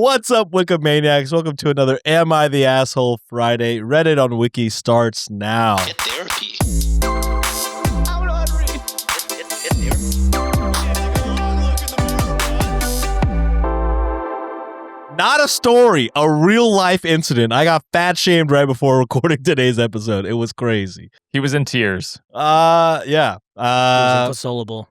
What's up, Wikimaniacs? Welcome to another Am I the Asshole Friday. Reddit on Wiki starts now. Get therapy. I'm not reading. Get therapy. Not a story, a real life incident. I got fat shamed right before recording today's episode. It was crazy. He was in tears. Yeah. He was inconsolable.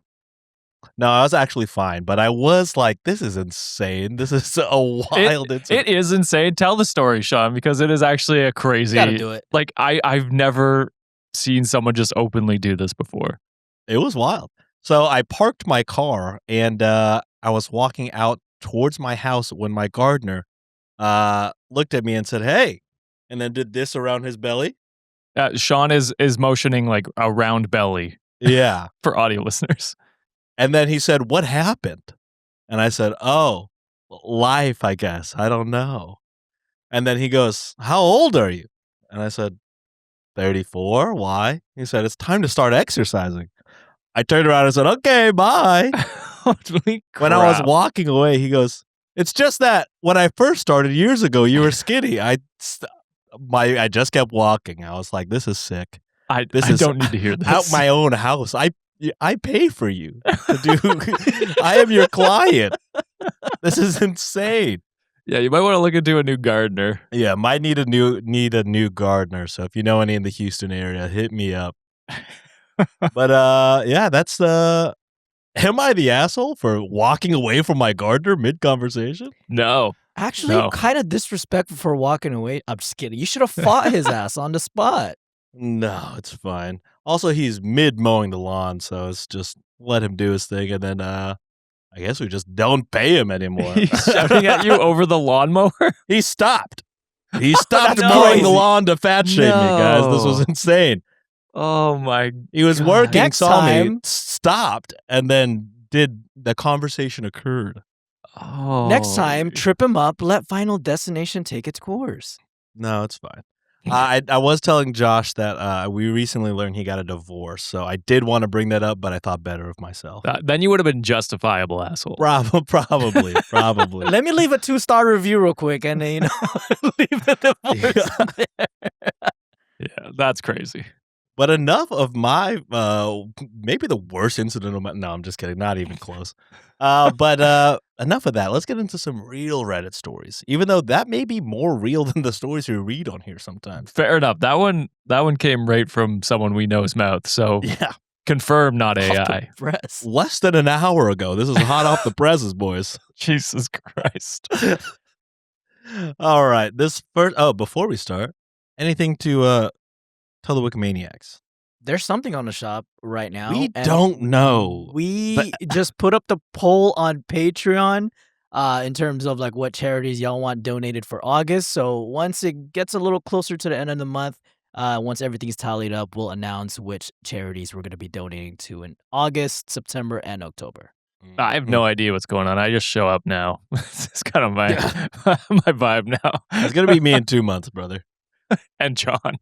No, I was actually fine, but I was like, this is insane. This is a wild incident. It is insane. Tell the story, Sean, because it is actually a crazy. You gotta do it. Like I've never seen someone just openly do this before. It was wild. So I parked my car and I was walking out towards my house when my gardener looked at me and said, "Hey," and then did this around his belly. Sean is motioning like a round belly Yeah. for audio listeners. And then he said, "What happened?" And I said, "Oh, life, I guess. I don't know." And then he goes, "How old are you?" And I said, 34. Why? He said, "It's time to start exercising." I turned around and said, "Okay, bye." Holy When I was crap. walking away, he goes, "It's just that when I first started years ago, you were skinny." I just kept walking. I was like, "This is sick." I is don't need to hear this. Out my own house. I pay for you to do. I am your client. This is insane. Yeah, you might want to look into a new gardener. Yeah, might need a new gardener. So if you know any in the Houston area, hit me up. But yeah, that's am I the asshole for walking away from my gardener mid-conversation? No. Actually, No. kind of disrespectful for walking away. I'm just kidding. You should have fought his ass on the spot. No, it's fine. Also, he's mid mowing the lawn, so it's just let him do his thing, and then I guess we just don't pay him anymore. He's shouting at you over the lawnmower. He stopped. He stopped That's mowing crazy. the lawn to fat shame me, guys. This was No. insane. Oh my. He was God. working, Next saw me, time- stopped, and then the conversation occurred. Oh. Next time, trip him up. Let Final Destination take its course. No, it's fine. I was telling Josh that we recently learned he got a divorce, so I did want to bring that up, but I thought better of myself. Then you would have been justifiable, asshole. Probably. Let me leave a 2-star review real quick, and then, leave the divorce in there. Yeah, that's crazy. But enough of my maybe the worst incident of my. No, I'm just kidding. Not even close. But enough of that. Let's get into some real Reddit stories. Even though that may be more real than the stories we read on here sometimes. Fair enough. That one came right from someone we know's mouth. So Yeah. confirm, not Off the AI. press. Less than an hour ago. This is hot off the presses, boys. Jesus Christ. All right. This first. Oh, before we start, anything to tell the Wikimaniacs? There's something on the shop right now. We and don't know. We just put up the poll on Patreon in terms of like what charities y'all want donated for August. So once it gets a little closer to the end of the month, once everything's tallied up, we'll announce which charities we're going to be donating to in August, September, and October. I have no idea what's going on. I just show up now. It's kind of my my vibe now. It's gonna be me in 2 months, brother. And John.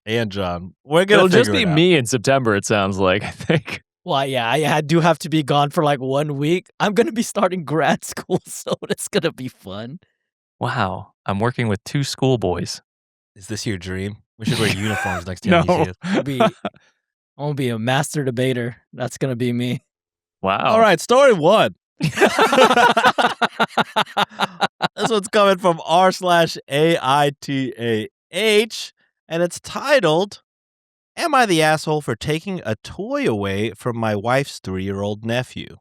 And John. We're gonna It'll just figure be it out. me in September, it sounds like, I think. Well, yeah, I do have to be gone for like 1 week. I'm going to be starting grad school, so it's going to be fun. Wow. I'm working with 2 schoolboys. Is this your dream? We should wear uniforms next time No. you see us. I'm going to be a master debater. That's going to be me. Wow. All right, story 1. This one's coming from r/AITAH, and it's titled, "Am I the asshole for taking a toy away from my wife's 3-year-old nephew?"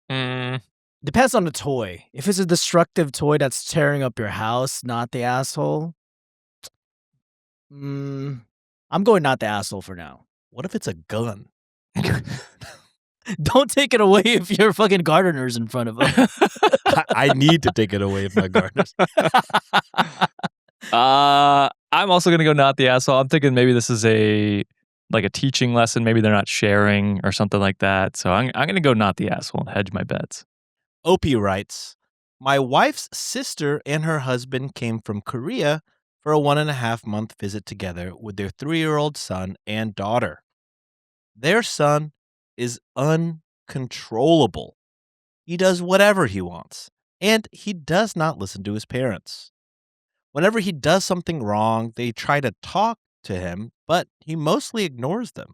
Depends on the toy. If it's a destructive toy that's tearing up your house, not the asshole. I'm going not the asshole for now. What if it's a gun? Don't take it away if your fucking gardener's in front of him. I need to take it away from my gardeners. I'm also going to go not the asshole. I'm thinking maybe this is a teaching lesson. Maybe they're not sharing or something like that. So I'm going to go not the asshole and hedge my bets. Opie writes, "My wife's sister and her husband came from Korea for a 1.5-month visit together with their 3-year-old son and daughter. Their son is uncontrollable. He does whatever he wants, and he does not listen to his parents. Whenever he does something wrong, they try to talk to him, but he mostly ignores them.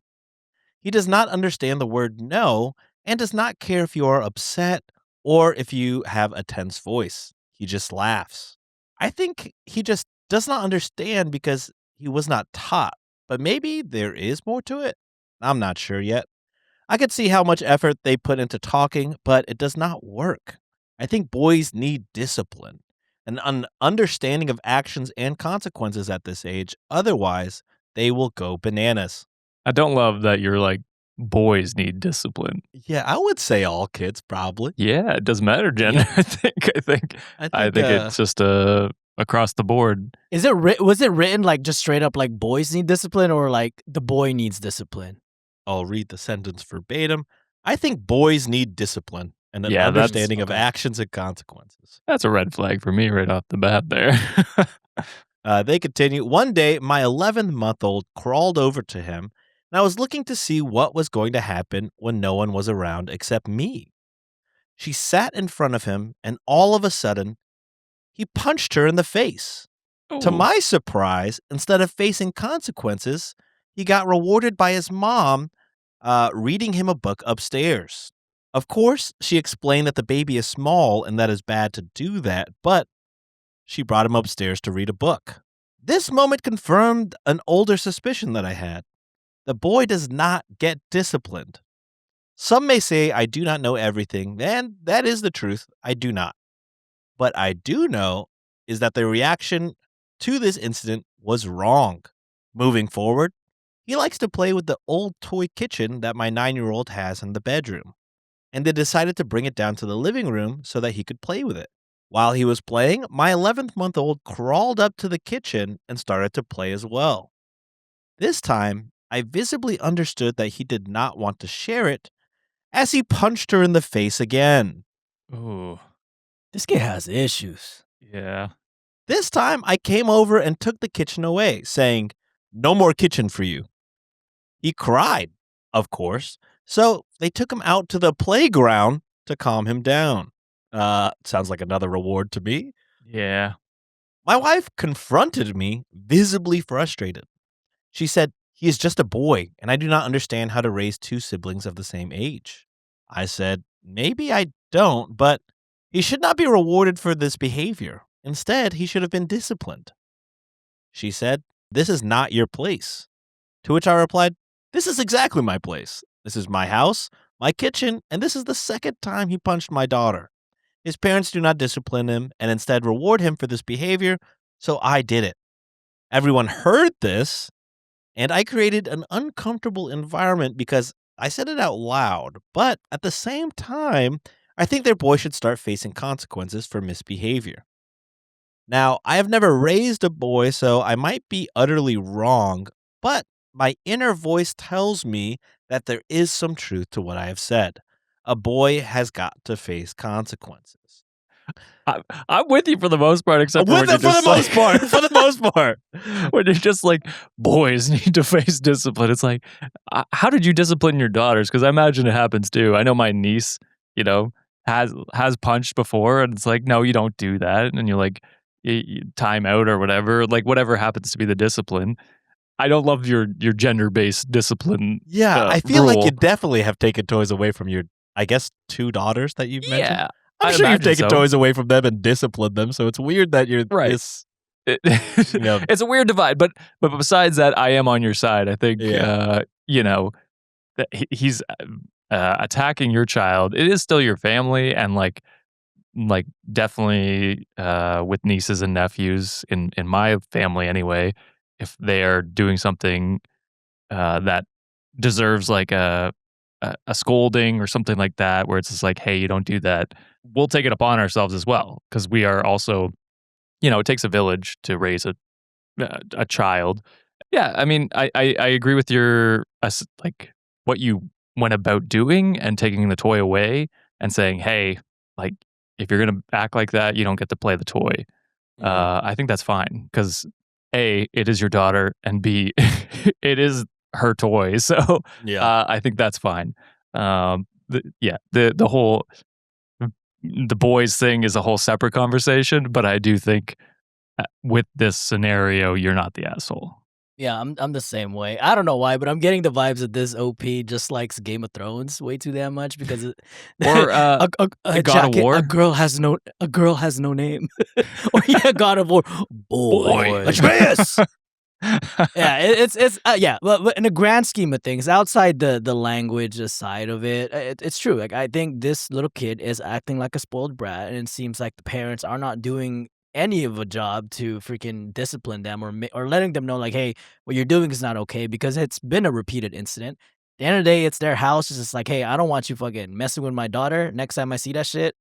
He does not understand the word no and does not care if you are upset or if you have a tense voice. He just laughs. I think he just does not understand because he was not taught, but maybe there is more to it. I'm not sure yet. I could see how much effort they put into talking, but it does not work. I think boys need discipline, an understanding of actions and consequences at this age. Otherwise, they will go bananas. I don't love that you're like, boys need discipline. Yeah, I would say all kids probably. Yeah, it doesn't matter gender. Yeah. I think it's just across the board. Was it written like just straight up like boys need discipline or like the boy needs discipline? I'll read the sentence verbatim. I think boys need discipline and an Yeah, that's- understanding of okay. actions and consequences. That's a red flag for me right off the bat there. They continue. One day, my 11-month-old crawled over to him, and I was looking to see what was going to happen when no one was around except me. She sat in front of him, and all of a sudden, he punched her in the face. To Ooh. my surprise, instead of facing consequences, he got rewarded by his mom reading him a book upstairs. Of course, she explained that the baby is small and that it's bad to do that, but she brought him upstairs to read a book. This moment confirmed an older suspicion that I had. The boy does not get disciplined. Some may say I do not know everything, and that is the truth. I do not. What I do know is that the reaction to this incident was wrong. Moving forward, he likes to play with the old toy kitchen that my 9-year-old has in the bedroom, and they decided to bring it down to the living room so that he could play with it. While he was playing, my 11th-month-old crawled up to the kitchen and started to play as well. This time, I visibly understood that he did not want to share it, as he punched her in the face again. Ooh, This kid has issues. yeah. This time, I came over and took the kitchen away, saying, "No more kitchen for you." He cried, of course, so they took him out to the playground to calm him down. Sounds like another reward to me. Yeah. My wife confronted me, visibly frustrated. She said, "He is just a boy, and I do not understand how to raise two siblings of the same age." I said, "Maybe I don't, but he should not be rewarded for this behavior. Instead, he should have been disciplined." She said, "This is not your place." To which I replied, "This is exactly my place. This is my house, my kitchen, and this is the second time he punched my daughter. His parents do not discipline him and instead reward him for this behavior, so I did it." Everyone heard this, and I created an uncomfortable environment because I said it out loud, but at the same time, I think their boy should start facing consequences for misbehavior. Now, I have never raised a boy, so I might be utterly wrong, but my inner voice tells me that there is some truth to what I have said. A boy has got to face consequences. I'm with you for the most part, except For the most part. when you're just like, boys need to face discipline. It's like, how did you discipline your daughters? Because I imagine it happens too. I know my niece, has punched before, and it's like, no, you don't do that, and you're like, time out or whatever, like whatever happens to be the discipline. I don't love your gender-based discipline. Yeah, I feel like rule. you definitely have taken toys away from your, I guess, 2 daughters that you've mentioned. Yeah, I'm I sure you've imagine taken so. toys away from them and disciplined them, so it's weird that you're Right. this. It- It's a weird divide, but besides that, I am on your side. I think Yeah. that he's attacking your child. It is still your family, and like definitely with nieces and nephews in my family anyway. If they are doing something that deserves like a scolding or something like that, where it's just like, hey, you don't do that, we'll take it upon ourselves as well, because we are also, it takes a village to raise a child. Yeah, I mean, I agree with your like what you went about doing and taking the toy away and saying, hey, like if you're gonna act like that, you don't get to play the toy. I think that's fine, because A, it is your daughter, and B, it is her toy. So Yeah. I think that's fine. The whole the boys thing is a whole separate conversation, but I do think with this scenario, you're not the asshole. Yeah, I'm the same way. I don't know why, but I'm getting the vibes that this OP just likes Game of Thrones way too damn much because Or a God of jacket, War. a girl has no name, or yeah, God of War, boy, Atreus. Yeah, it's yeah, but in the grand scheme of things, outside the language side of it, it's true. Like I think this little kid is acting like a spoiled brat, and it seems like the parents are not doing any of a job to freaking discipline them or letting them know like, hey, what you're doing is not okay because it's been a repeated incident. At the end of the day, it's their house. It's just like, hey, I don't want you fucking messing with my daughter. Next time I see that shit,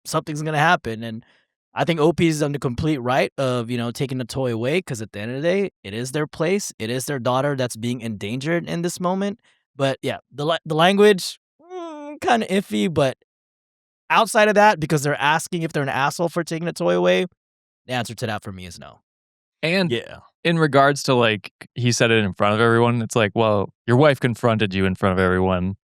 something's gonna happen. And I think OP is on the complete right of, taking the toy away because at the end of the day, it is their place. It is their daughter that's being endangered in this moment. But yeah, the language, kind of iffy. But outside of that, because they're asking if they're an asshole for taking the toy away, the answer to that for me is no. And Yeah. in regards to like, he said it in front of everyone. It's like, well, your wife confronted you in front of everyone.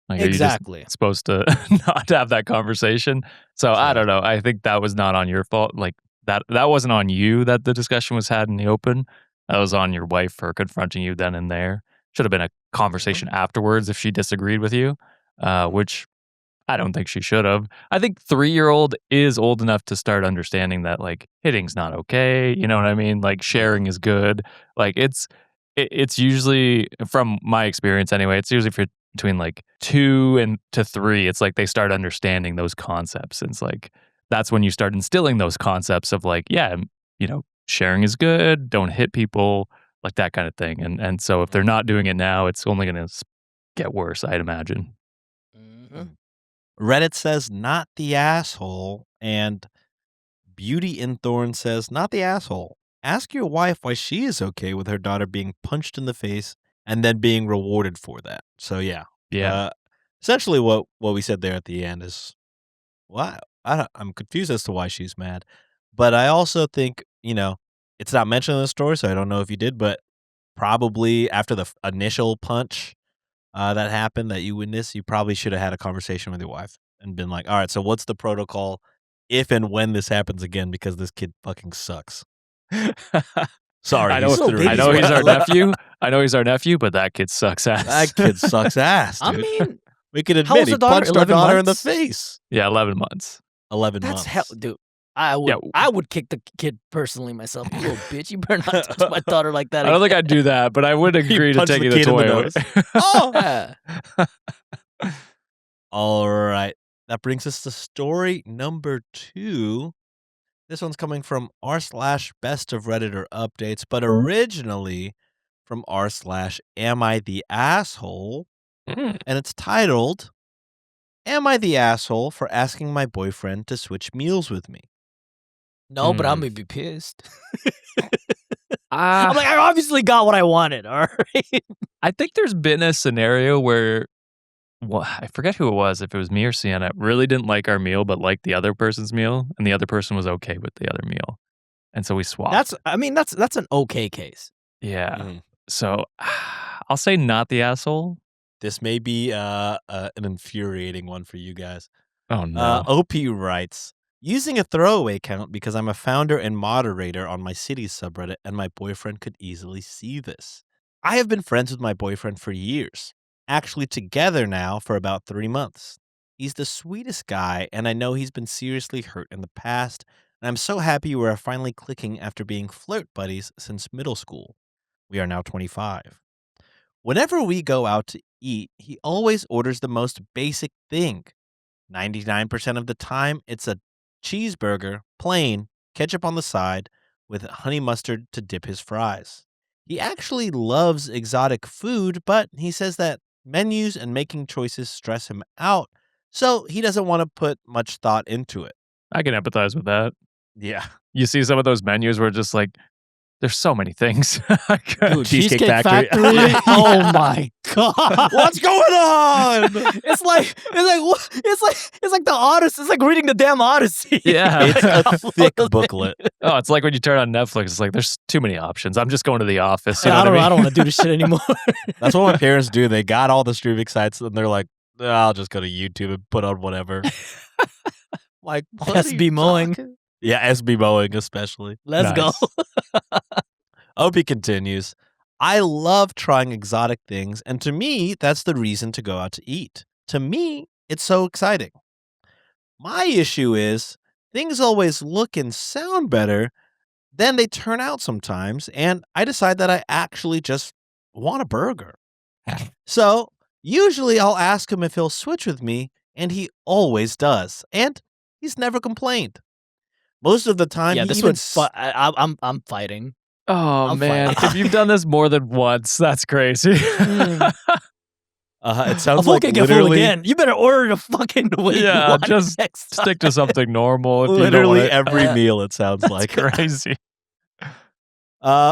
Like, Exactly. Are you just supposed to not have that conversation? So I don't know. I think that was not on your fault. Like that wasn't on you that the discussion was had in the open. That was on your wife for confronting you then and there. Should have been a conversation afterwards if she disagreed with you, which I don't think she should have. I think 3-year-old is old enough to start understanding that like hitting's not okay. You know what I mean? Like sharing is good. Like it's usually, from my experience anyway, it's usually for between like 2 and to 3. It's like they start understanding those concepts. And it's like that's when you start instilling those concepts of like, yeah, sharing is good. Don't hit people, like that kind of thing. And so if they're not doing it now, it's only going to get worse, I'd imagine. Reddit says not the asshole, and Beauty in Thorn says not the asshole. Ask your wife why she is okay with her daughter being punched in the face and then being rewarded for that. So yeah. Essentially what we said there at the end is, well, I'm confused as to why she's mad. But I also think, it's not mentioned in the story, so I don't know if you did, but probably after the initial punch that happened that you witnessed, you probably should have had a conversation with your wife and been like, all right, so what's the protocol if and when this happens again, because this kid fucking sucks. Sorry, I know he's our nephew. I know he's our nephew, but that kid sucks ass. That kid sucks ass, dude. I mean, we can how admit old's he the daughter? punched our 11 daughter in the months? face. Yeah, 11 months. 11 that's months. hell, dude. I would kick the kid personally myself. You little bitch, you better not touch my daughter like that. I don't think I'd do that, but I would agree to punched taking the the kid in toy the away. nose. Oh! Yeah. All right. That brings us to story number 2. This one's coming from r/best of Redditor updates, but originally from r/am I the asshole? And it's titled, Am I the asshole for asking my boyfriend to switch meals with me? No, but I'm gonna be pissed. I'm like, I obviously got what I wanted. All right. I think there's been a scenario where, well, I forget who it was, if it was me or Sienna, really didn't like our meal, but liked the other person's meal, and the other person was okay with the other meal. And so we swapped. That's an okay case. Yeah. Mhm. So I'll say not the asshole. This may be an infuriating one for you guys. Oh, no. OP writes, using a throwaway account because I'm a founder and moderator on my city's subreddit, and my boyfriend could easily see this. I have been friends with my boyfriend for years, actually together now for about 3 months. He's the sweetest guy, and I know he's been seriously hurt in the past, and I'm so happy we are finally clicking after being flirt buddies since middle school. We are now 25. Whenever we go out to eat, he always orders the most basic thing. 99% of the time, it's a cheeseburger, plain, ketchup on the side, with honey mustard to dip his fries. He actually loves exotic food, but he says that menus and making choices stress him out, so he doesn't want to put much thought into it. I can empathize with that. Yeah. You see some of those menus where it's just like, there's so many things. Dude, Cheesecake Cheesecake Factory. Factory. Oh my god. What's going on? It's like the Odyssey. It's like reading the damn Odyssey. Yeah. It's a thick booklet. Oh, it's like when you turn on Netflix, it's like, there's too many options. I'm just going to The Office. You know I what I mean? don't want to do this shit anymore. That's what my parents do. They got all the streaming sites, and they're like, I'll just go to YouTube and put on whatever. Like, what are SB you mowing. talking? Yeah, SB mowing especially. Let's go. Opie continues, I love trying exotic things, and to me, that's the reason to go out to eat. To me, it's so exciting. My issue is things always look and sound better than they turn out sometimes, and I decide that I actually just want a burger. So, usually I'll ask him if he'll switch with me, and he always does, and he's never complained. Most of the time, Yeah, he this even would. I'm fighting. Oh I'm man, fighting. if you've done this more than once, that's crazy. it A sounds fool like can get fooled literally, again. You better order the fucking Wiki Yeah, one just next time. Stick to something normal. If you don't literally want every meal. It sounds That's like crazy.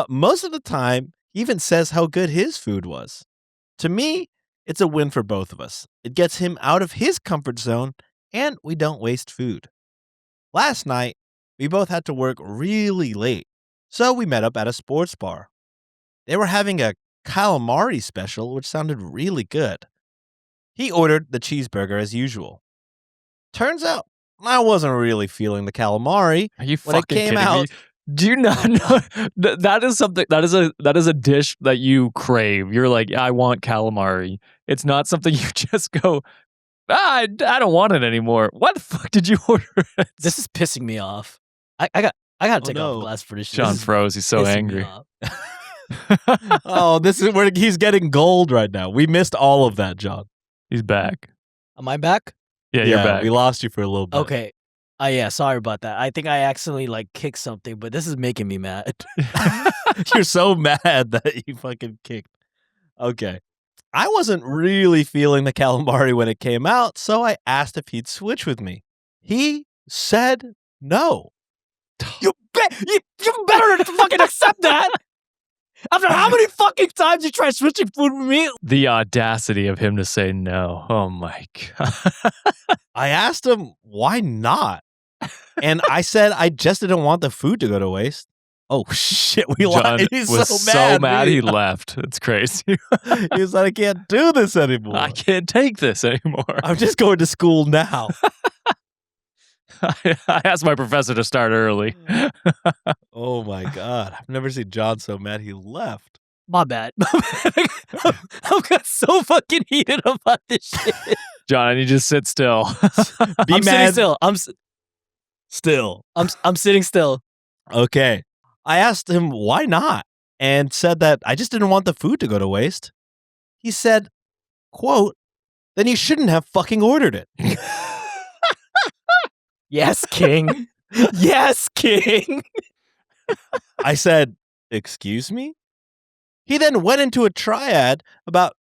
Most of the time, he even says how good his food was. To me, it's a win for both of us. It gets him out of his comfort zone, and we don't waste food. Last night, we both had to work really late, so we met up at a sports bar. They were having a calamari special, which sounded really good. He ordered the cheeseburger as usual. Turns out, I wasn't really feeling the calamari. Are you When it fucking came kidding out- me? Do you not know that is something that is a dish that you crave? You're like, I want calamari. It's not something you just go, I don't want it anymore. What the fuck did you order? It? This is pissing me off. I gotta take no. off glass for this shit. John This is froze. He's so pissing me angry. off. Oh, this is where he's getting gold right now. We missed all of that, John. He's back. Am I back? Yeah, you're back. We lost you for a little bit. Okay. Yeah, sorry about that. I think I accidentally kicked something, but this is making me mad. You're so mad that you fucking kicked. Okay. I wasn't really feeling the calamari when it came out, so I asked if he'd switch with me. He said no. You better fucking accept that. After how many fucking times you tried switching food with me? The audacity of him to say no. Oh my god. I asked him why not. And I said I just didn't want the food to go to waste. Oh shit, we John lied. He's was so mad. he left. It's crazy. He was like, I can't do this anymore. I can't take this anymore. I'm just going to school now. I asked my professor to start early. Oh my god. I've never seen John so mad he left. My bad. I got so fucking heated about this shit. John, I need you to sit still. Be I'm sitting mad still. still. I'm sitting still. Okay. I asked him why not and said that I just didn't want the food to go to waste. He said, quote, then you shouldn't have fucking ordered it. Yes, King. Yes, King. I said, excuse me? He then went into a triad about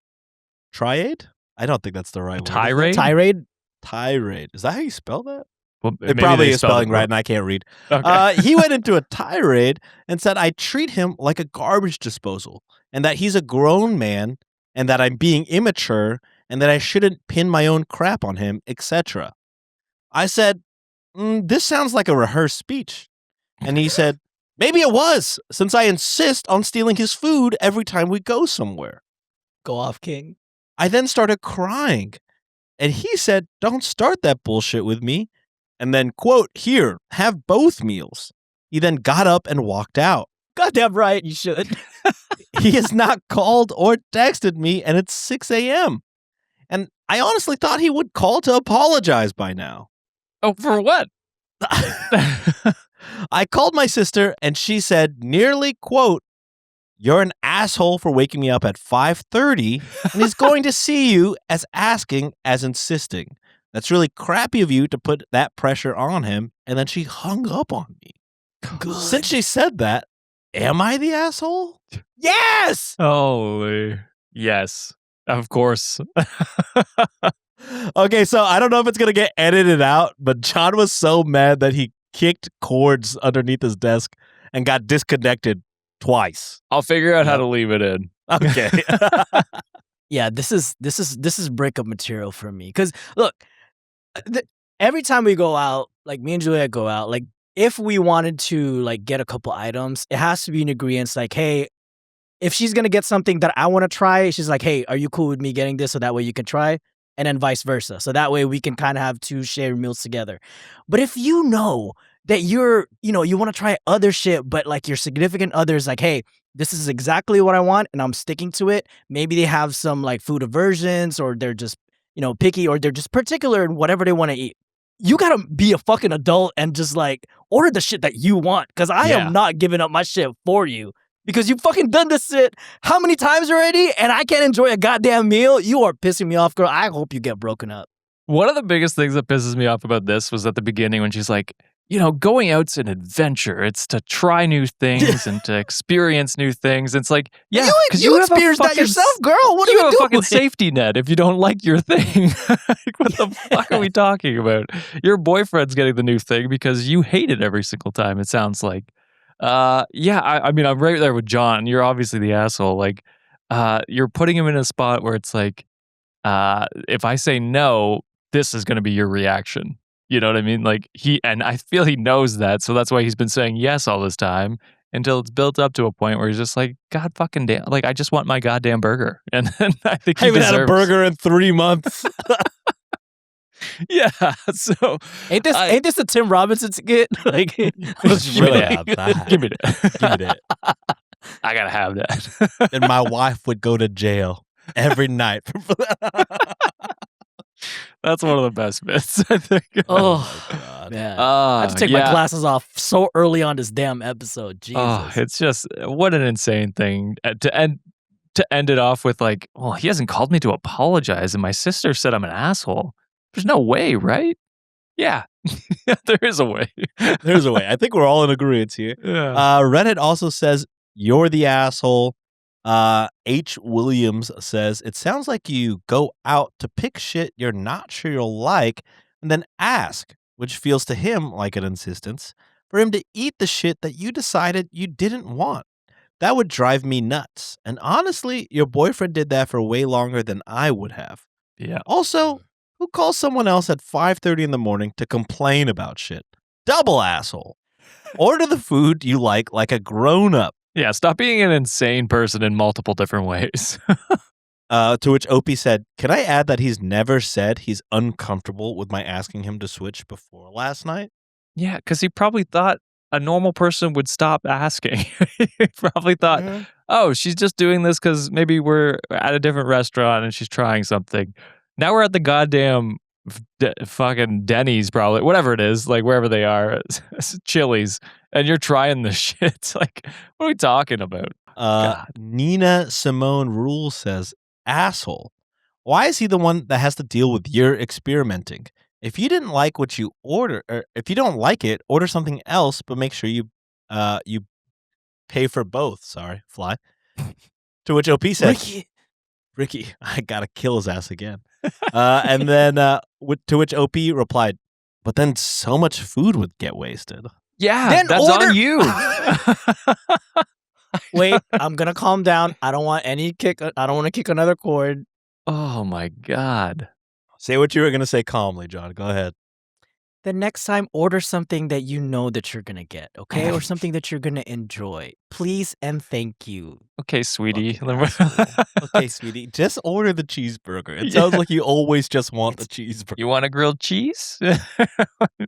triade? I don't think that's the right word. Tirade? Tirade. Tirade. Is that how you spell that? Well, It maybe probably they is spelled spelling it right wrong. and I can't read. Okay. He went into a tirade and said I treat him like a garbage disposal and that he's a grown man and that I'm being immature and that I shouldn't pin my own crap on him, etc. I said, this sounds like a rehearsed speech. And he said, maybe it was, since I insist on stealing his food every time we go somewhere. Go off, King. I then started crying. And he said, don't start that bullshit with me. And then, quote, here, have both meals. He then got up and walked out. Goddamn right, you should. He has not called or texted me, and it's 6 a.m. And I honestly thought he would call to apologize by now. Oh, for what? I called my sister, and she said nearly, quote, you're an asshole for waking me up at 5:30, and he's going to see you as asking as insisting. That's really crappy of you to put that pressure on him. And then she hung up on me. Good. Since she said that, am I the asshole? Yes. Holy. Yes. Of course. Okay, so I don't know if it's going to get edited out, but John was so mad that he kicked cords underneath his desk and got disconnected twice. I'll figure out how to leave it in. Okay. Yeah, this is breakup material for me. Because look, every time we go out, like me and Juliet go out, like if we wanted to like get a couple items, it has to be an agreement. Like, hey, if she's gonna get something that I want to try, she's like, hey, are you cool with me getting this so that way you can try? and then vice versa. So that way we can kind of have 2 shared meals together. But if you know that you want to try other shit, but like your significant other is like, hey, this is exactly what I want and I'm sticking to it. Maybe they have some like food aversions, or they're just, picky, or they're just particular in whatever they want to eat. You gotta be a fucking adult and just like order the shit that you want. Cause I Yeah. am not giving up my shit for you. Because you fucking done this shit how many times already, and I can't enjoy a goddamn meal? You are pissing me off, girl. I hope you get broken up. One of the biggest things that pisses me off about this was at the beginning when she's like, going out's an adventure. It's to try new things and to experience new things. It's like, yeah, because you have a experienced that fucking yourself, girl. What are you you have a fucking doing? safety net if you don't like your thing. Like, what the fuck are we talking about? Your boyfriend's getting the new thing because you hate it every single time, it sounds like. Yeah, I mean, I'm right there with John. You're obviously the asshole. Like, you're putting him in a spot where it's like, if I say no, this is going to be your reaction. You know what I mean? Like, and I feel he knows that, so that's why he's been saying yes all this time until it's built up to a point where he's just like, God fucking damn, like, I just want my goddamn burger. And then I think I haven't had a burger in 3 months. Yeah, so Ain't this a Tim Robinson skit? Like, Let's Give me really that. have that. give me that. Give me that. I gotta have that. And my wife would go to jail every night. That's one of the best bits, I think. oh, my God. man. I had to take my glasses off so early on this damn episode. Jesus. Oh, it's just what an insane thing to end it off with. Like, well, he hasn't called me to apologize, and my sister said I'm an asshole. There's no way, right? Yeah, there is a way. There's a way. I think we're all in agreement here. Yeah. Reddit also says, you're the asshole. H. Williams says, it sounds like you go out to pick shit you're not sure you'll like and then ask, which feels to him like an insistence, for him to eat the shit that you decided you didn't want. That would drive me nuts. And honestly, your boyfriend did that for way longer than I would have. Yeah. Also, who calls someone else at 5:30 in the morning to complain about shit? Double asshole. Order the food you like a grown-up. Yeah, stop being an insane person in multiple different ways. To which Opie said, can I add that he's never said he's uncomfortable with my asking him to switch before last night? Yeah, because he probably thought a normal person would stop asking. He probably thought, oh, she's just doing this because maybe we're at a different restaurant and she's trying something. Now we're at the goddamn fucking Denny's, probably, whatever it is, like wherever they are, Chili's, and you're trying this shit. Like, what are we talking about? Nina Simone Rule says, asshole. Why is he the one that has to deal with your experimenting? If you didn't like what you order, or if you don't like it, order something else, but make sure you pay for both. Sorry, fly. To which OP said, Ricky, I gotta kill his ass again. And then to which OP replied, but then so much food would get wasted. Yeah, Then that's order- on you. Wait, I'm gonna calm down. I don't want any kick. I don't want to kick another cord. Oh my God. Say what you were gonna say calmly, John. Go ahead. The next time, order something that you know that you're gonna get, okay, or something that you're gonna enjoy, please and thank you. Okay, sweety. Okay, sweetie, just order the cheeseburger. It sounds like you always just want the cheeseburger. You want a grilled cheese? Maybe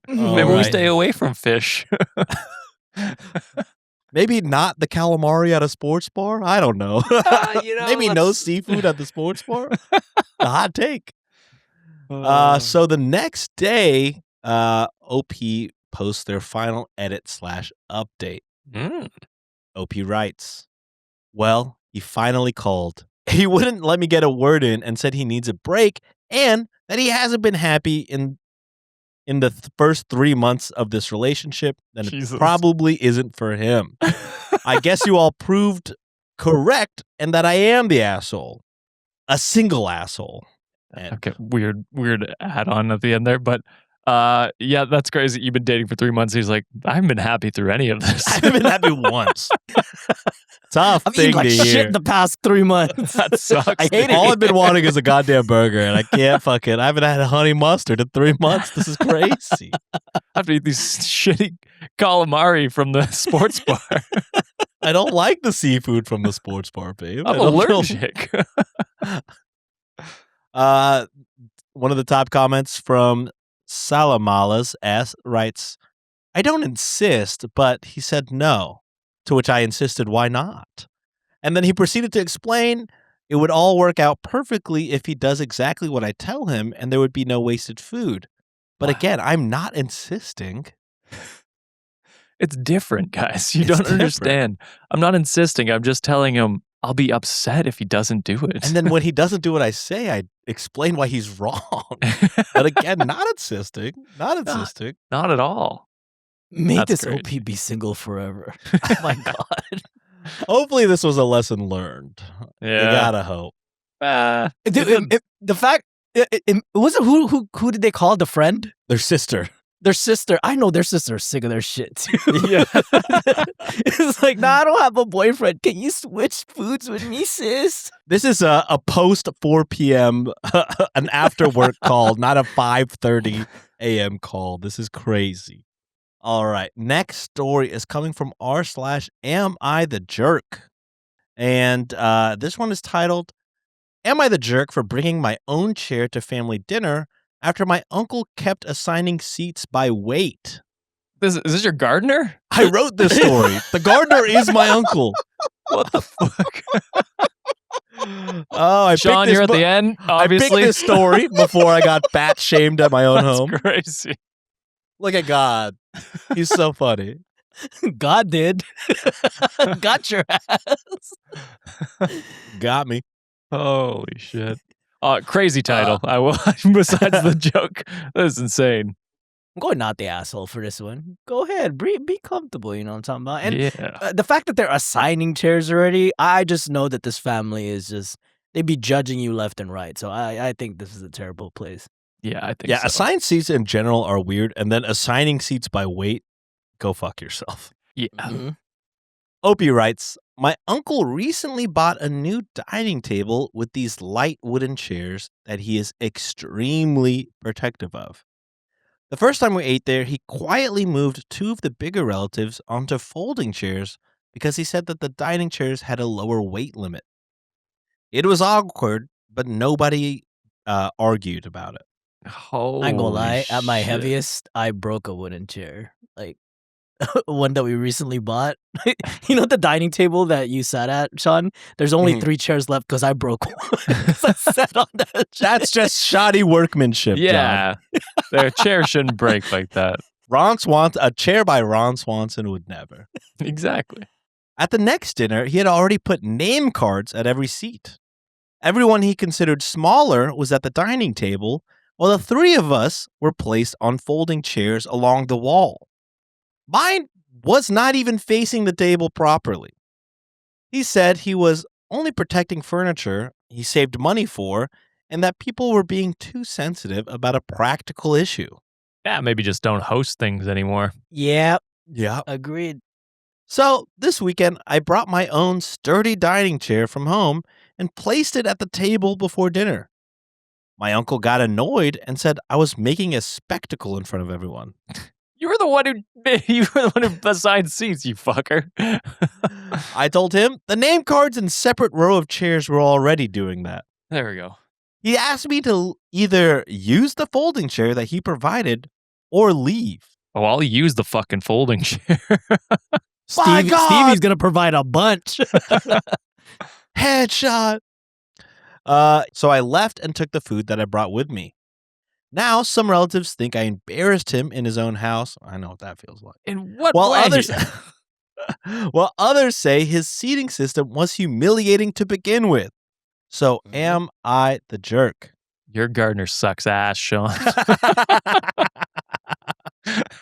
we right. stay away from fish. Maybe not the calamari at a sports bar. I don't know. Maybe no seafood at the sports bar. A hot take. So the next day, OP posts their final edit /update. OP writes, well, he finally called. He wouldn't let me get a word in and said he needs a break and that he hasn't been happy in the first 3 months of this relationship, then Jesus. it probably isn't for him. I guess you all proved correct and that I am the asshole. A single asshole. And Okay, weird add-on at the end there, but yeah, that's crazy. You've been dating for 3 months. He's like, I haven't been happy through any of this. I haven't been happy once. Tough I've thing eaten like to shit hear. in the past 3 months. That sucks. I hate All it. I've been wanting is a goddamn burger, and I can't fucking. I haven't had a honey mustard in 3 months. This is crazy. I have to eat these shitty calamari from the sports bar. I don't like the seafood from the sports bar, babe. I'm I don't know. allergic. One of the top comments from Salamalas S writes, I don't insist, but he said no. To which I insisted, why not? And then he proceeded to explain it would all work out perfectly if he does exactly what I tell him and there would be no wasted food. But again, I'm not insisting. It's different, guys. You It's don't different. understand. I'm not insisting. I'm just telling him I'll be upset if he doesn't do it. And then when he doesn't do what I say, I explain why he's wrong. But again, not insisting. Not insisting. Not at all. Make That's this great. OP be single forever. Oh my god. Hopefully this was a lesson learned. You gotta hope. The fact was it who did they call the friend? Their sister. Their sister. I know their sister is sick of their shit too. Yeah. It's like, nah, I don't have a boyfriend. Can you switch foods with me, sis? This is a post 4 p.m. an after work call, not a 5:30 a.m. call. This is crazy. All right. Next story is coming from r/am I the jerk? And this one is titled, Am I the jerk for bringing my own chair to family dinner after my uncle kept assigning seats by weight? Is this your gardener? I wrote this story. The gardener is my uncle. What the fuck? Oh, I Sean, picked this you're at the end, I obviously. picked this story before I got bat shamed at my own That's home. crazy. Look at God. He's so funny. God did. Got your ass. Got me. Holy shit. Crazy title. I will. Besides the joke, that is insane. I'm going not the asshole for this one. Go ahead. Be comfortable, you know what I'm talking about. And Yeah. the fact that they're assigning chairs already, I just know that this family is just, they be judging you left and right. So I think this is a terrible place. Yeah, I think Yeah, so. assigned seats in general are weird, and then assigning seats by weight, go fuck yourself. Yeah. Mhm. Opie writes, my uncle recently bought a new dining table with these light wooden chairs that he is extremely protective of. The first time we ate there, he quietly moved two of the bigger relatives onto folding chairs because he said that the dining chairs had a lower weight limit. It was awkward, but nobody argued about it. I ain't gonna lie. At my shit. heaviest, I broke a wooden chair. Like, one that we recently bought. You know the dining table that you sat at, Sean? There's only Mhm. 3 chairs left because I broke one. 'Cause I sat on that chair. That's just shoddy workmanship, John. Yeah. Their chair shouldn't break like that. A chair by Ron Swanson would never. Exactly. At the next dinner, he had already put name cards at every seat. Everyone he considered smaller was at the dining table, while the 3 of us were placed on folding chairs along the wall. Mine was not even facing the table properly. He said he was only protecting furniture he saved money for, and that people were being too sensitive about a practical issue. Yeah, maybe just don't host things anymore. Yeah, Yeah. agreed. So this weekend, I brought my own sturdy dining chair from home and placed it at the table before dinner. My uncle got annoyed and said I was making a spectacle in front of everyone. You were the one who assigned seats, you fucker. I told him the name cards and separate row of chairs were already doing that. There we go. He asked me to either use the folding chair that he provided or leave. Oh, I'll use the fucking folding chair. My God! Stevie's gonna provide a bunch. Headshot. So I left and took the food that I brought with me. Now, some relatives think I embarrassed him in his own house. I know what that feels like. In what While way? others say his seating system was humiliating to begin with. So am I the jerk? Your gardener sucks ass, Sean.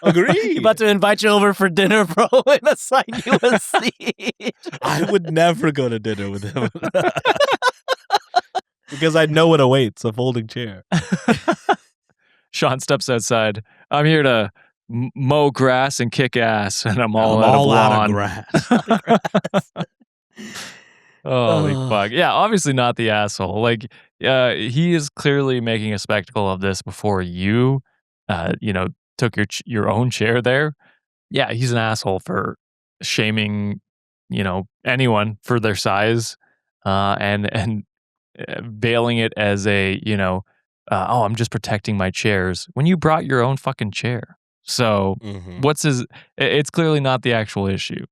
Agreed. He about to invite you over for dinner, bro, and assign you a seat. I would never go to dinner with him. Because I know what awaits, a folding chair. Sean steps outside. I'm here to mow grass and kick ass, and I'm all out of lawn. grass. Holy fuck. Yeah, obviously not the asshole. Like, he is clearly making a spectacle of this before you, took your own chair there. Yeah, he's an asshole for shaming, anyone for their size, and veiling it as a, oh, I'm just protecting my chairs when you brought your own fucking chair. So it's clearly not the actual issue.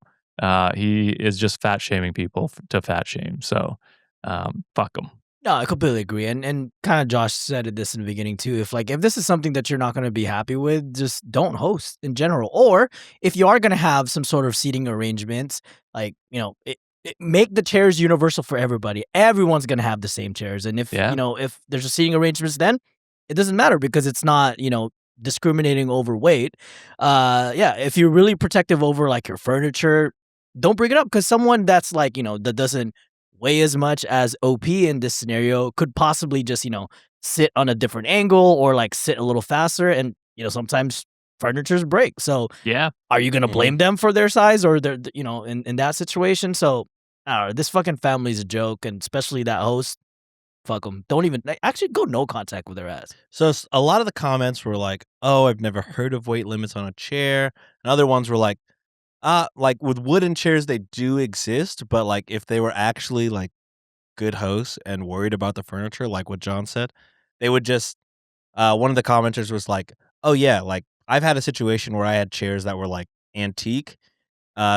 He is just fat shaming people to fat shame. So fuck him. No, I completely agree. And kind of Josh said this in the beginning too. If this is something that you're not going to be happy with, just don't host in general. Or if you are going to have some sort of seating arrangements, make the chairs universal for everybody. Everyone's going to have the same chairs. And if there's a seating arrangements, then it doesn't matter because it's not, discriminating over weight. If you're really protective over like your furniture, don't bring it up because someone that's that doesn't weigh as much as OP in this scenario could possibly just, sit on a different angle or like sit a little faster. And, sometimes furnitures break. So are you going to blame them for their size or their, in that situation? So I don't know, this fucking family's a joke. And especially that host, fuck them. Don't even actually go no contact with their ass. So a lot of the comments were like, oh, I've never heard of weight limits on a chair. And other ones were like with wooden chairs, they do exist, but like if they were actually like good hosts and worried about the furniture, like what John said, they would just. One of the commenters was like, "Oh yeah, like I've had a situation where I had chairs that were like antique.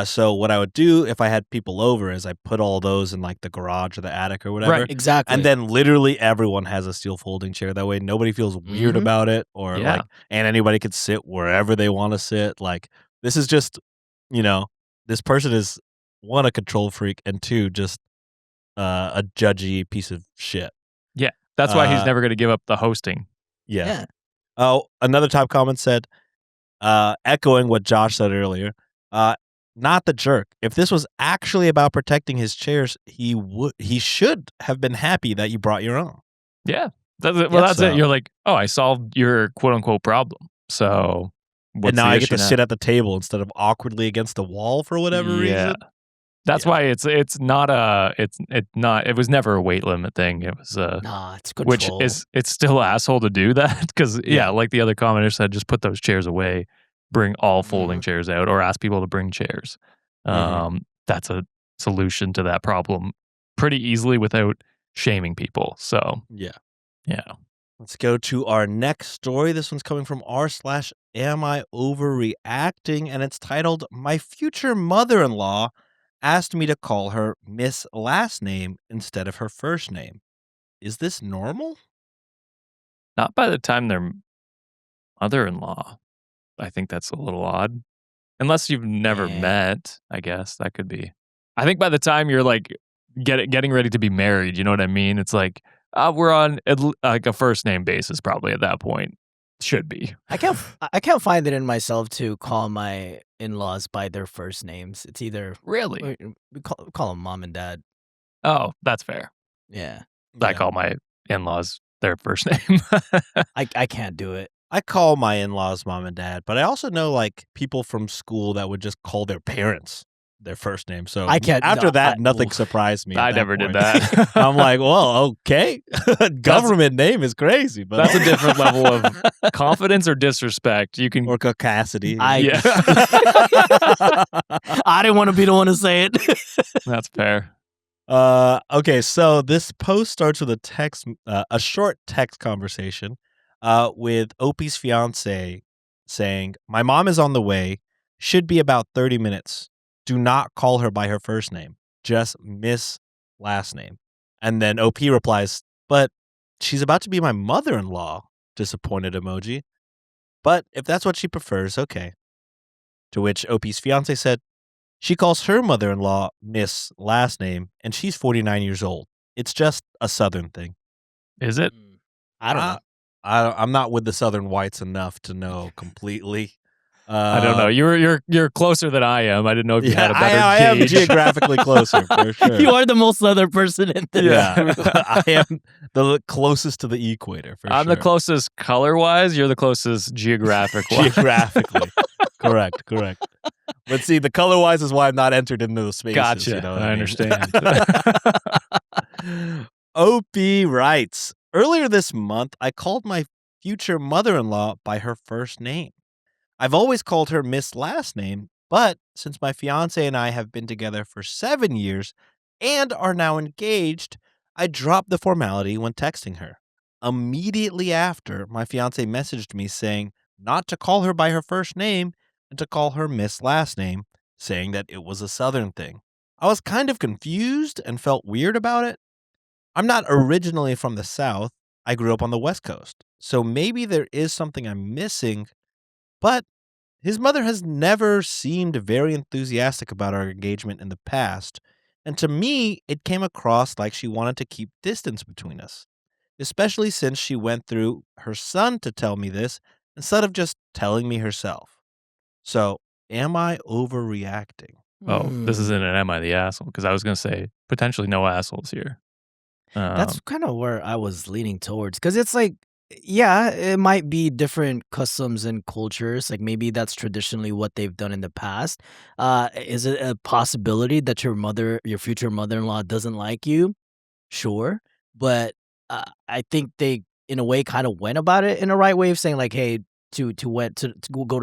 So what I would do if I had people over is I put all those in like the garage or the attic or whatever, Right, exactly. and then literally everyone has a steel folding chair. That way, nobody feels weird about it, or and anybody could sit wherever they want to sit. Like this is just. This person is one, a control freak, and two, just a judgy piece of shit. Yeah, that's why he's never going to give up the hosting. Yeah. Oh, another top comment said, echoing what Josh said earlier, not the jerk. If this was actually about protecting his chairs, he should have been happy that you brought your own. Yeah. That's it. You're like, oh, I solved your quote unquote problem. So. And now I get to sit at the table instead of awkwardly against the wall for whatever reason. That's why it was never a weight limit thing. It was it's control. Which it's still asshole to do that because like the other commenter said, just put those chairs away, bring all folding chairs out, or ask people to bring chairs. That's a solution to that problem pretty easily without shaming people. So yeah. Let's go to our next story. This one's coming from r/am I overreacting, and it's titled, My Future Mother-in-Law Asked Me to Call Her Miss Last Name instead of her first name. Is this normal? Not by the time they're mother-in-law. I think that's a little odd. Unless you've never met, I guess. That could be. I think by the time you're like getting ready to be married, you know what I mean? It's like, we're on like a first name basis probably at that point. Should be. I can't find it in myself to call my in-laws by their first names. It's either really we call them mom and dad. Oh, that's fair. Yeah. I call my in-laws their first name. I can't do it. I call my in-laws mom and dad, but I also know like people from school that would just call their parents their first name. So I can't. After that, nothing surprised me. I never did that. I'm like, well, okay. Government name is crazy, but that's a different level of confidence or disrespect. You can or caucasity. I didn't want to be the one to say it. That's fair. Okay, so this post starts with a short text conversation, with Opie's fiance saying, "My mom is on the way. Should be about 30 minutes. Do not call her by her first name. Just Miss last name." And then OP replies, "But she's about to be my mother-in-law." Disappointed emoji. "But if that's what she prefers, okay." To which OP's fiance said, "She calls her mother-in-law Miss last name, and she's 49 years old. It's just a Southern thing." Is it? I don't know. I'm not with the Southern whites enough to know completely. I don't know. You're closer than I am. I didn't know if you had a better I am geographically closer, for sure. You are the most Southern person in this. Yeah, I am the closest to the equator, for I'm sure. the closest color-wise. You're the closest geographic-wise. Geographically. Correct. But see, the color-wise is why I'm not entered into those spaces. Gotcha. You know what I understand. OP writes, "Earlier this month, I called my future mother-in-law by her first name. I've always called her Miss last name, but since my fiance and I have been together for 7 years and are now engaged, I dropped the formality when texting her. immediately after, my fiance messaged me saying not to call her by her first name and to call her Miss last name, saying that it was a Southern thing. I was kind of confused and felt weird about it. I'm not originally from the South. I grew up on the West Coast. So maybe there is something I'm missing, but his mother has never seemed very enthusiastic about our engagement in the past. And to me, it came across like she wanted to keep distance between us, especially since she went through her son to tell me this instead of just telling me herself. So, am I overreacting? Oh, this isn't Hmm. an am I the asshole? Because I was going to say potentially no assholes here. That's kind of where I was leaning towards because it's like, yeah, it might be different customs and cultures. Like maybe that's traditionally what they've done in the past. Is it a possibility that your future mother-in-law doesn't like you? Sure, but, I think they, in a way, kinda went about it in a right way of saying, like, "Hey," to go to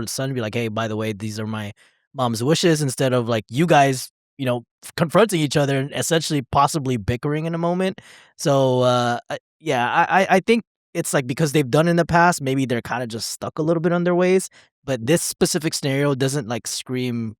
the son and be like, "Hey, by the way, these are my mom's wishes," instead of, like, you guys, confronting each other and essentially possibly bickering in a moment. So, yeah, I think it's, like, because they've done in the past, maybe they're kinda just stuck a little bit on their ways, but this specific scenario doesn't, like, scream,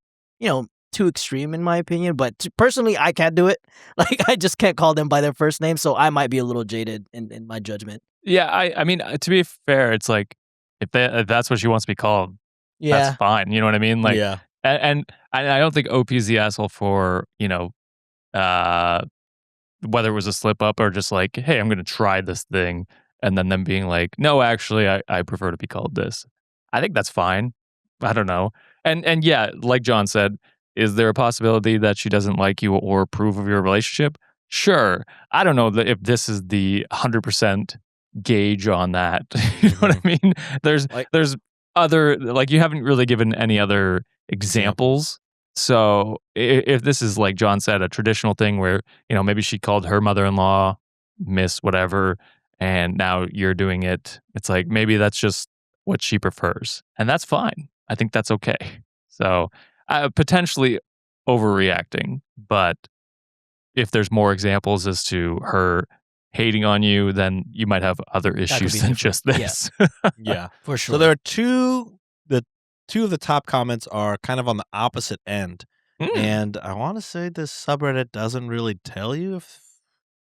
too extreme in my opinion, but personally, I can't do it. Like, I just can't call them by their first name, so I might be a little jaded in my judgment. Yeah, I mean, to be fair, it's like if that's what she wants to be called, that's Yeah. fine. You know what I mean? Like, Yeah. and I don't think OP is the asshole for uh, whether it was a slip up or just like, hey, I'm going to try this thing, and then them being like, no, actually, I prefer to be called this. I think that's fine. I don't know. And yeah, like John said, is there a possibility that she doesn't like you or approve of your relationship? Sure. I don't know if this is the 100% gauge on that. You know what I mean? There's Like there's other, like, you haven't really given any other examples. So if this is, like John said, a traditional thing where, maybe she called her mother-in-law Miss whatever, and now you're doing it, it's like maybe that's just what she prefers, and that's fine. I think that's okay. So, potentially overreacting, but if there's more examples as to her hating on you, then you might have other That could issues be than different. just Yeah, this. Yeah. for So sure. there are two of the top comments are kind of on the opposite end. Mm. And I want to say this subreddit doesn't really tell you if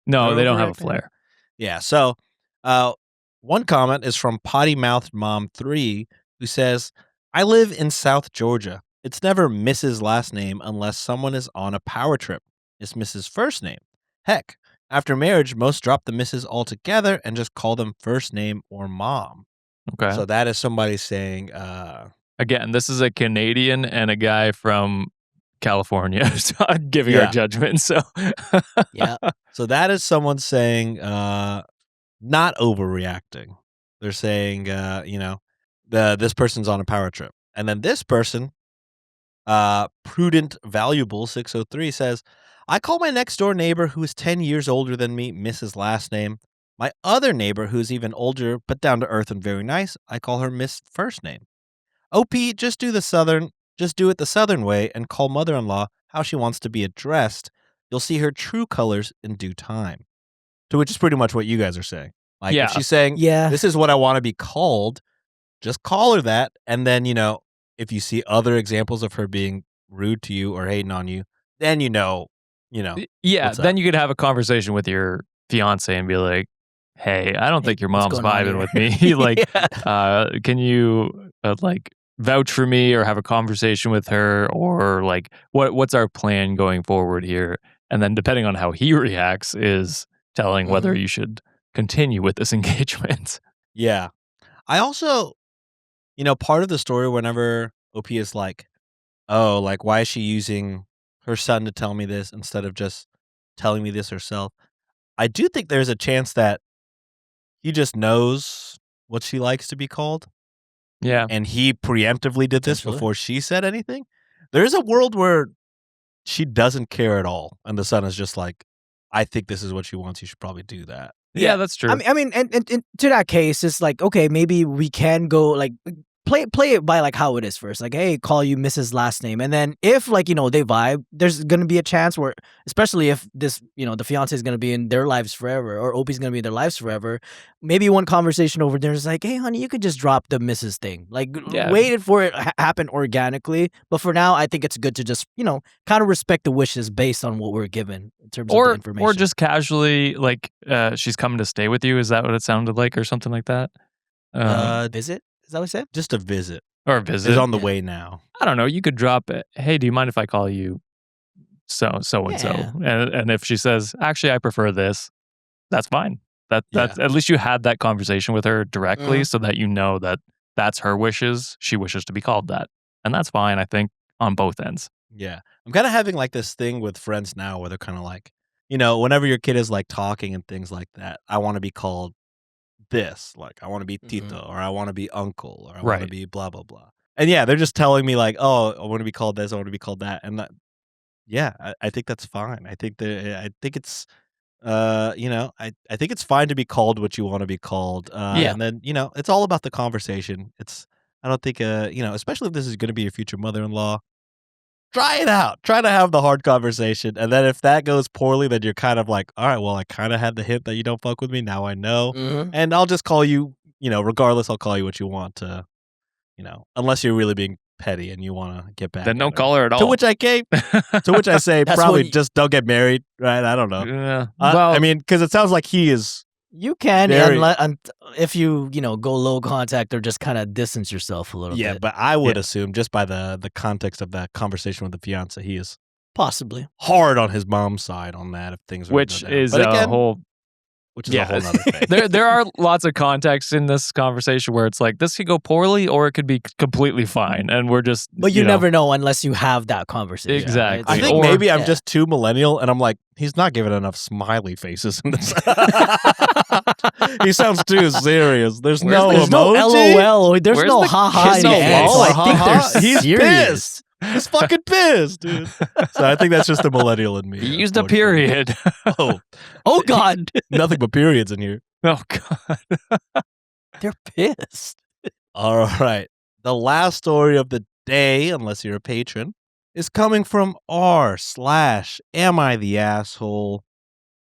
they're No, they don't have a overreacting or not. flare. Yeah. So uh one comment is from Potty Mouthed Mom 3 who says, I live in South Georgia. It's never Mrs. last name unless someone is on a power trip. It's Mrs. first name. Heck, after marriage, most drop the Mrs. altogether and just call them first name or mom. Okay. So that is somebody saying, Again, this is a Canadian and a guy from California so I'm giving our yeah. judgment. So, Yeah. So that is someone saying, not overreacting. They're saying, this person's on a power trip. And then this person, Prudent Valuable 603 says, I call my next door neighbor who is 10 years older than me Mrs. last name. My other neighbor who's even older but down to earth and very nice, I call her Miss first name. OP, just do it the southern way and call mother-in-law how she wants to be addressed. You'll see her true colors in due time. To which is pretty much what you guys are saying. Like if yeah. she's saying, Yeah. this is what I want to be called, just call her that. And then, if you see other examples of her being rude to you or hating on you, then Yeah, what's then up. you could have a conversation with your fiance and be like, "Hey, I don't Hey, think your what's mom's going on vibing here? with me. Like, Yeah. can you like vouch for me or have a conversation with her or like what's our plan going forward here?" And then depending on how he reacts is telling whether Mhm. you should continue with this engagement. Yeah. I also, part of the story whenever OP is like, oh, like, why is she using her son to tell me this instead of just telling me this herself? I do think there's a chance that he just knows what she likes to be called, Yeah. and he preemptively did this Potentially. before she said anything. There is a world where she doesn't care at all, and the son is just like, "I think this is what she wants. You should probably do that." Yeah, Yeah. that's I true. mean I mean, and to that case, it's like, okay, maybe we can go, like, play it by like how it is first. Like, hey, call you Mrs. Last Name, and then if like they vibe, there's gonna be a chance where, especially if this the fiance is gonna be in their lives forever, or Opie's gonna be in their lives forever. Maybe one conversation over there is like, hey, honey, you could just drop the Mrs. thing. Like, waited for it happen organically. But for now, I think it's good to just kind of respect the wishes based on what we're given in terms of the information, or just casually like she's coming to stay with you. Is that what it sounded like, or something like that? Visit. Is that what I said? Just a visit. Or a visit. It's on the way now. I don't know. You could drop it. Hey, do you mind if I call you so and so? And if she says, actually, I prefer this, that's fine. That's at least you had that conversation with her directly, so that that that's her wishes. She wishes to be called that, and that's fine. I think on both ends. Yeah, I'm kind of having like this thing with friends now where they're kind of like, whenever your kid is like talking and things like that, I want to be called this, like I want to be Tito, or I want to be uncle, or I want to be blah blah blah. And yeah, they're just telling me like, oh, I want to be called this, I want to be called that, and that, yeah, I think that's fine. I think it's I think it's fine to be called what you want to be called. And then it's all about the conversation. I don't think especially if this is going to be your future mother-in-law, try it out. Try to have the hard conversation. And then if that goes poorly, then you're kind of like, all right, well, I kind of had the hint that you don't fuck with me. Now I know. And I'll just call you, regardless, I'll call you what you want to, unless you're really being petty and you want to get back. Then don't call her at all. To which I say, probably just don't get married, right? I don't know. Yeah. I mean, because it sounds like he is. You can, if you go low contact or just kind of distance yourself a little bit. Yeah, but I would assume just by the context of that conversation with the fiance, he is possibly hard on his mom's side on that. If things are which is a whole nother thing. there are lots of contexts in this conversation where it's like this could go poorly or it could be completely fine, and we're just. But you never know unless you have that conversation. Exactly. Right? I think maybe I'm just too millennial, and I'm like, he's not giving enough smiley faces in this. He sounds too serious. There's no emoji. No LOL. There's no haha. No I think they're He's serious. pissed. He's fucking pissed, dude. So I think that's just the millennial in me. He used a period. Oh God. Nothing but periods in here. Oh God. They're pissed. All right. The last story of the day, unless you're a patron, is coming from r/Am I the Asshole?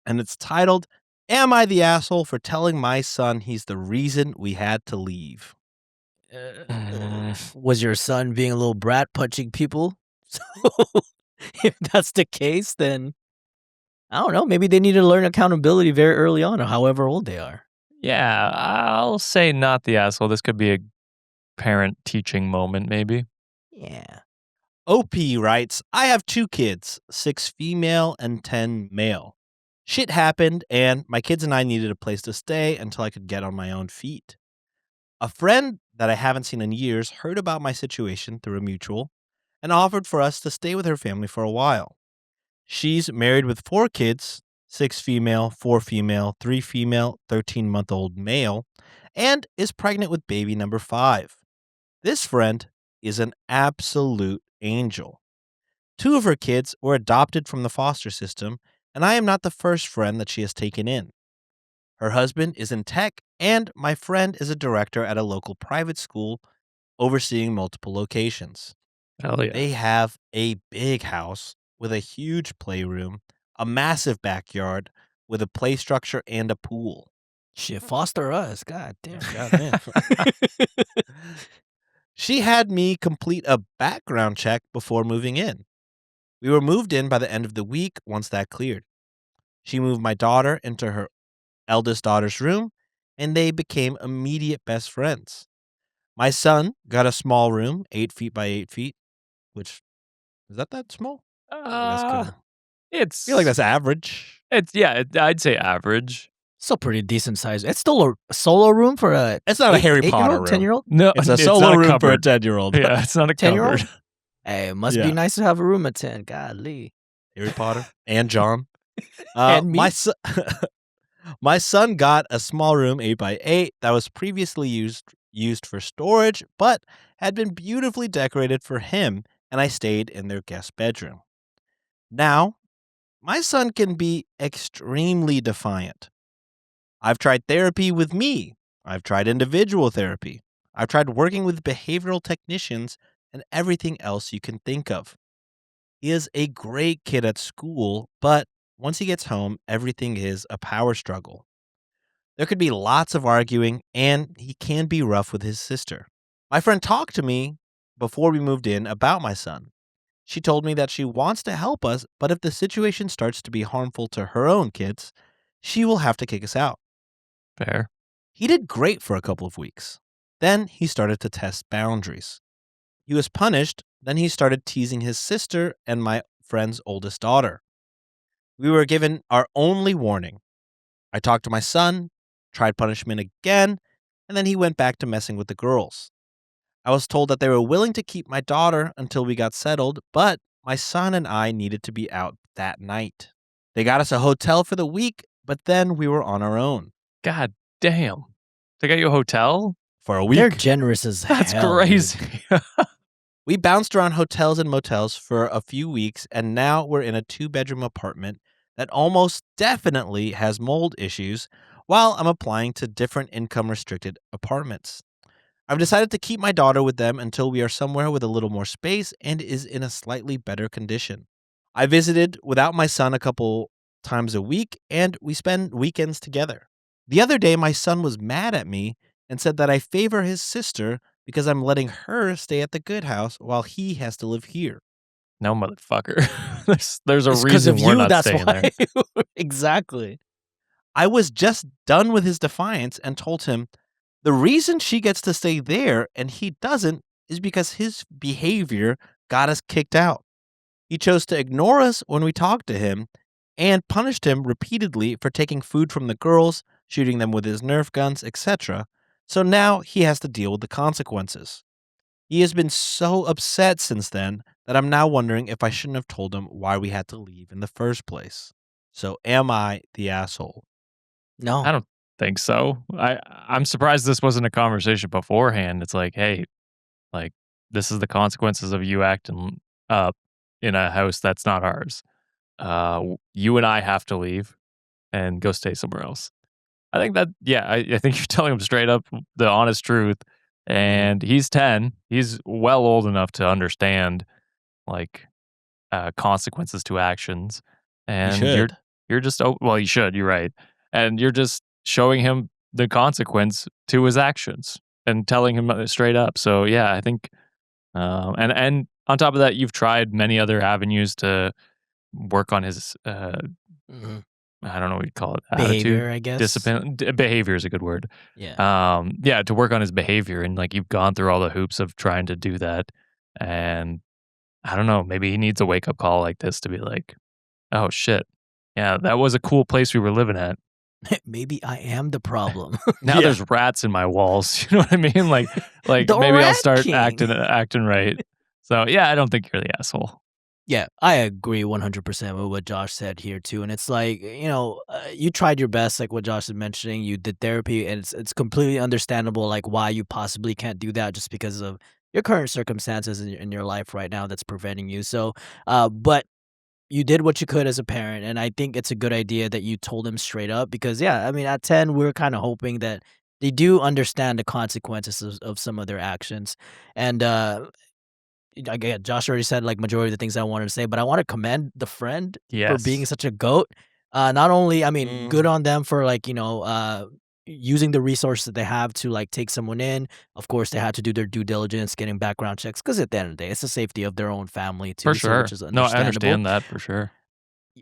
And it's titled, Am I the Asshole for Telling My Son He's the Reason We Had to Leave? Was your son being a little brat punching people? So if that's the case, then I don't know. Maybe they need to learn accountability very early on, or however old they are. Yeah, I'll say not the asshole. This could be a parent teaching moment, maybe. Yeah. OP writes, I have 2 kids, 6 female and 10 male. Shit happened, and my kids and I needed a place to stay until I could get on my own feet. A friend that I haven't seen in years heard about my situation through a mutual and offered for us to stay with her family for a while. She's married with 4 kids, 6 female, 4 female, 3 female, 13-month-old male, and is pregnant with baby number 5. This friend is an absolute angel. 2 of her kids were adopted from the foster system, and I am not the first friend that she has taken in. Her husband is in tech, and my friend is a director at a local private school overseeing multiple locations. Hell yeah. They have a big house with a huge playroom, a massive backyard with a play structure and a pool. Shit, foster us. God damn. She had me complete a background check before moving in. We were moved in by the end of the week once that cleared. She moved my daughter into her eldest daughter's room, and they became immediate best friends. My son got a small room, 8 feet by 8 feet, which, is that small? I feel like that's average. I'd say average. Still pretty decent size. It's still a solo room for a. It's not a Harry Potter room. 10-year-old. No, It's a solo not room for a cupboard. 10-year-old. Yeah, it's not a 10-year-old? cupboard. Hey, it must be nice to have a room at 10. Golly. Harry Potter and John. And me. My son got a small room 8 by 8 that was previously used for storage, but had been beautifully decorated for him, and I stayed in their guest bedroom. Now, my son can be extremely defiant. I've tried therapy with me. I've tried individual therapy. I've tried working with behavioral technicians and everything else you can think of. He is a great kid at school, but once he gets home, everything is a power struggle. There could be lots of arguing, and he can be rough with his sister. My friend talked to me before we moved in about my son. She told me that she wants to help us, but if the situation starts to be harmful to her own kids, she will have to kick us out. Fair. He did great for a couple of weeks. Then he started to test boundaries. He was punished, then he started teasing his sister and my friend's oldest daughter. We were given our only warning. I talked to my son, tried punishment again, and then he went back to messing with the girls. I was told that they were willing to keep my daughter until we got settled, but my son and I needed to be out that night. They got us a hotel for the week, but then we were on our own. God damn. They got you a hotel? For a week. They're generous as That's hell. crazy. We bounced around hotels and motels for a few weeks, and now we're in a 2-bedroom apartment that almost definitely has mold issues while I'm applying to different income restricted apartments. I've decided to keep my daughter with them until we are somewhere with a little more space and is in a slightly better condition. I visited without my son a couple times a week, and we spend weekends together. The other day, my son was mad at me and said that I favor his sister because I'm letting her stay at the good house while he has to live here. No, motherfucker. There's a It's 'cause reason of we're you, not that's staying why. there. Exactly. I was just done with his defiance and told him the reason she gets to stay there and he doesn't is because his behavior got us kicked out. He chose to ignore us when we talked to him and punished him repeatedly for taking food from the girls, shooting them with his Nerf guns, etc. So now he has to deal with the consequences. He has been so upset since then that I'm now wondering if I shouldn't have told him why we had to leave in the first place. So am I the asshole? No. I don't think so. I'm surprised this wasn't a conversation beforehand. It's like, hey, like this is the consequences of you acting up in a house that's not ours. You and I have to leave and go stay somewhere else. I think that, yeah, I think you're telling him straight up the honest truth. And he's 10. He's well old enough to understand like consequences to actions. And should. you're just well, you should. You're right, and you're just showing him the consequence to his actions and telling him straight up. So yeah, I think, and on top of that, you've tried many other avenues to work on his Mhm. I don't know what you call it. Behavior, Attitude, I guess. discipline. Behavior is a good word. Yeah. Yeah, to work on his behavior, and like you've gone through all the hoops of trying to do that, and I don't know, maybe he needs a wake up call like this to be like, oh shit, yeah, that was a cool place we were living at. Maybe I am the problem. Now Yeah. there's rats in my walls. You know what I mean? Like The maybe I'll Rat start King. acting right. So yeah, I don't think you're the asshole. Yeah, I agree 100% with what Josh said here too, and it's like, you tried your best, like what Josh is mentioning. You did therapy, and it's completely understandable, like why you possibly can't do that just because of your current circumstances in your life right now that's preventing you. So, but you did what you could as a parent, and I think it's a good idea that you told him straight up because, yeah, I mean, at 10, we're kind of hoping that they do understand the consequences of some of their actions, and again, Josh already said like majority of the things I wanted to say, but I want to commend the friend for being Yes. such a goat. Not only, I mean, Mhm. good on them for like, using the resources that they have to like take someone in. Of course, they had to do their due diligence, getting background checks, because at the end of the day, it's the safety of their own family too, For so sure. which is No, I understandable. understand that for sure.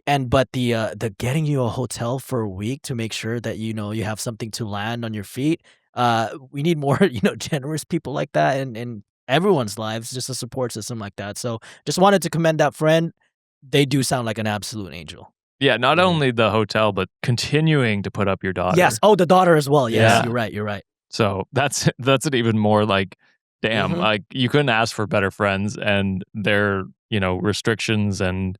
And but the getting you a hotel for a week to make sure that you have something to land on your feet. We need more generous people like that in everyone's lives, just a support system like that. So just wanted to commend that friend. They do sound like an absolute angel. Yeah, not Mhm. only the hotel, but continuing to put up your daughter. Yes. Oh, the daughter as well. Yes, Yeah. you're right. You're right. So that's an even more like, damn, Mhm. like you couldn't ask for better friends, and their restrictions and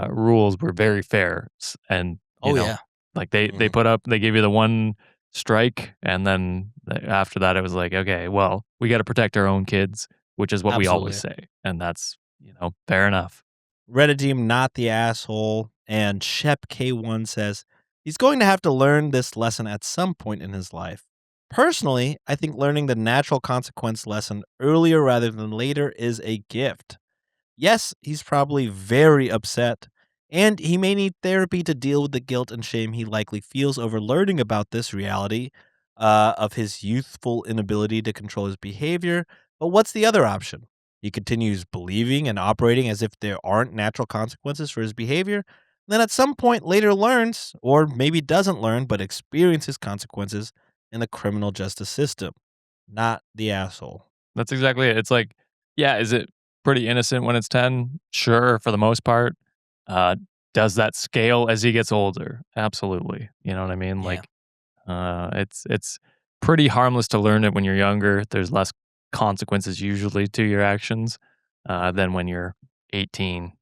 rules were very fair, and Oh yeah. like they Mhm. put up, they gave you the one strike, and then after that it was like, okay, well, we got to protect our own kids, which is what we always Absolutely. say, and that's fair enough. Redeem not the asshole. And Shep K1 says he's going to have to learn this lesson at some point in his life. Personally, I think learning the natural consequence lesson earlier rather than later is a gift. Yes, he's probably very upset, and he may need therapy to deal with the guilt and shame he likely feels over learning about this reality of his youthful inability to control his behavior. But what's the other option? He continues believing and operating as if there aren't natural consequences for his behavior, then at some point later learns, or maybe doesn't learn, but experiences consequences in the criminal justice system. Not the asshole. That's exactly it. It's like, yeah, is it pretty innocent when it's 10? Sure, for the most part. Uh, does that scale as he gets older? Absolutely. You know what I mean? Yeah. Like, it's pretty harmless to learn it when you're younger. There's less consequences usually to your actions than when you're 18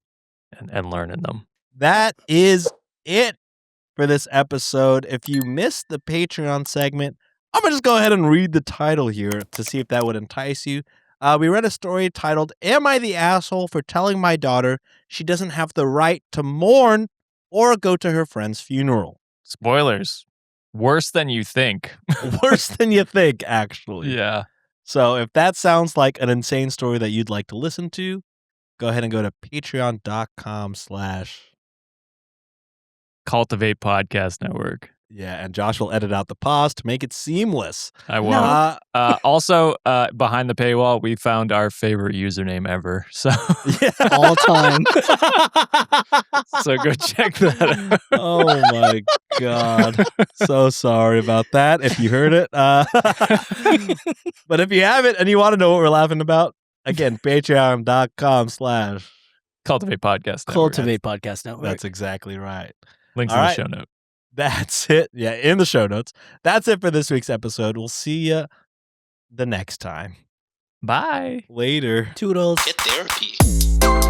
and learning them. That is it for this episode. If you missed the Patreon segment, I'm going to just go ahead and read the title here to see if that would entice you. We read a story titled, Am I the Asshole for Telling My Daughter She Doesn't Have the Right to Mourn or Go to Her Friend's Funeral? Spoilers. Worse than you think. Worse than you think, actually. Yeah. So if that sounds like an insane story that you'd like to listen to, go ahead and go to patreon.com/ Cultivate Podcast Network. Yeah, and Josh will edit out the pause to make it seamless. I will. Also, behind the paywall, we found our favorite username ever. So All time. so go check that out. Oh my God. So sorry about that if you heard it. But if you haven't and you want to know what we're laughing about, again, patreon.com/ Cultivate Podcast Network. Cultivate Podcast Network. That's exactly right. Links All in the right. show note. That's it. Yeah, in the show notes. That's it for this week's episode. We'll see you the next time. Bye. Later. Toodles. Get therapy.